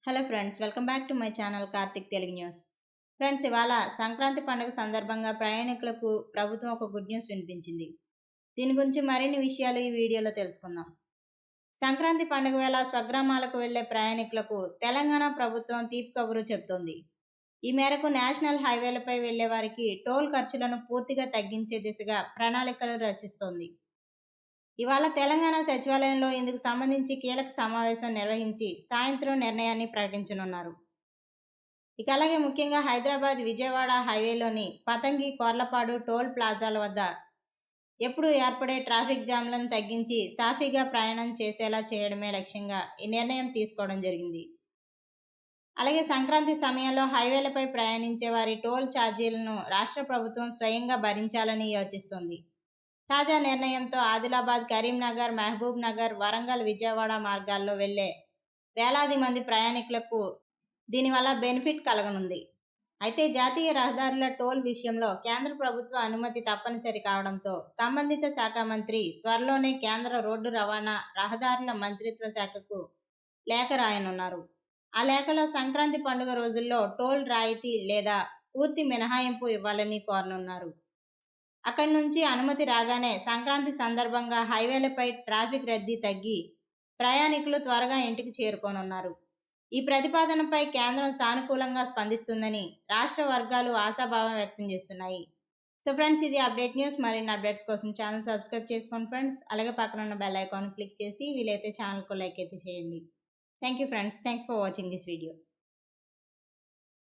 Hello friends, welcome back to my channel Karthik Telugu news. Friends, ఇవాళ సంక్రాంతి పండుగ సందర్భంగా ప్రయాణికులకు ప్రభుత్వం ఒక గుడ్ న్యూస్ వినిపించింది. దీని గురించి మరిన్ని విషయాలు ఈ వీడియోలో తెలుసుకుందాం. సంక్రాంతి పండుగ వేళ స్వగ్రామాలకు వెళ్లే ప్రయాణికులకు తెలంగాణ ప్రభుత్వం తీపి కబురు చెబుతోంది. ఈ మేరకు నేషనల్ హైవేలపై వెళ్లే వారికి టోల్ ఖర్చులను పూర్తిగా తగ్గించే దిశగా ప్రణాళికలు రచిస్తోంది. ఇవాళ తెలంగాణ సచివాలయంలో ఇందుకు సంబంధించి కీలక సమావేశం నిర్వహించి సాయంత్రం నిర్ణయాన్ని ప్రకటించనున్నారు. ఇక అలాగే ముఖ్యంగా హైదరాబాద్ విజయవాడ హైవేలోని పతంగి కోర్లపాడు టోల్ ప్లాజాల వద్ద ఎప్పుడు ఏర్పడే ట్రాఫిక్ జామ్లను తగ్గించి సాఫీగా ప్రయాణం చేసేలా చేయడమే లక్ష్యంగా ఈ నిర్ణయం తీసుకోవడం జరిగింది. అలాగే సంక్రాంతి సమయంలో హైవేలపై ప్రయాణించే వారి టోల్ ఛార్జీలను రాష్ట్ర ప్రభుత్వం స్వయంగా భరించాలని యోచిస్తోంది. తాజా నిర్ణయంతో ఆదిలాబాద్, కరీంనగర్, మహబూబ్ నగర్, వరంగల్, విజయవాడ మార్గాల్లో వెళ్లే వేలాది మంది ప్రయాణికులకు దీనివల్ల బెనిఫిట్ కలగనుంది. అయితే జాతీయ రహదారుల టోల్ విషయంలో కేంద్ర ప్రభుత్వ అనుమతి తప్పనిసరి కావడంతో సంబంధిత శాఖ మంత్రి త్వరలోనే కేంద్ర రోడ్డు రవాణా, రహదారుల మంత్రిత్వ శాఖకు లేఖ రాయనున్నారు. ఆ లేఖలో సంక్రాంతి పండుగ రోజుల్లో టోల్ రాయితీ లేదా పూర్తి మినహాయింపు ఇవ్వాలని కోరనున్నారు. అక్కడి నుంచి అనుమతి రాగానే సంక్రాంతి సందర్భంగా హైవేలపై ట్రాఫిక్ రద్దీ తగ్గి ప్రయాణికులు త్వరగా ఇంటికి చేరుకోనున్నారు. ఈ ప్రతిపాదనపై కేంద్రం సానుకూలంగా స్పందిస్తుందని రాష్ట్ర వర్గాలు ఆశాభావం వ్యక్తం చేస్తున్నాయి. సో ఫ్రెండ్స్, ఇది అప్డేట్ న్యూస్. మరిన్ని అప్డేట్స్ కోసం ఛానల్ సబ్స్క్రైబ్ చేసుకోండి ఫ్రెండ్స్. అలాగే పక్కన ఉన్న బెల్ ఐకాన్ క్లిక్ చేసి వీలైతే ఛానల్కు లైక్ అయితే చేయండి. Thank you friends. Thanks for watching this video.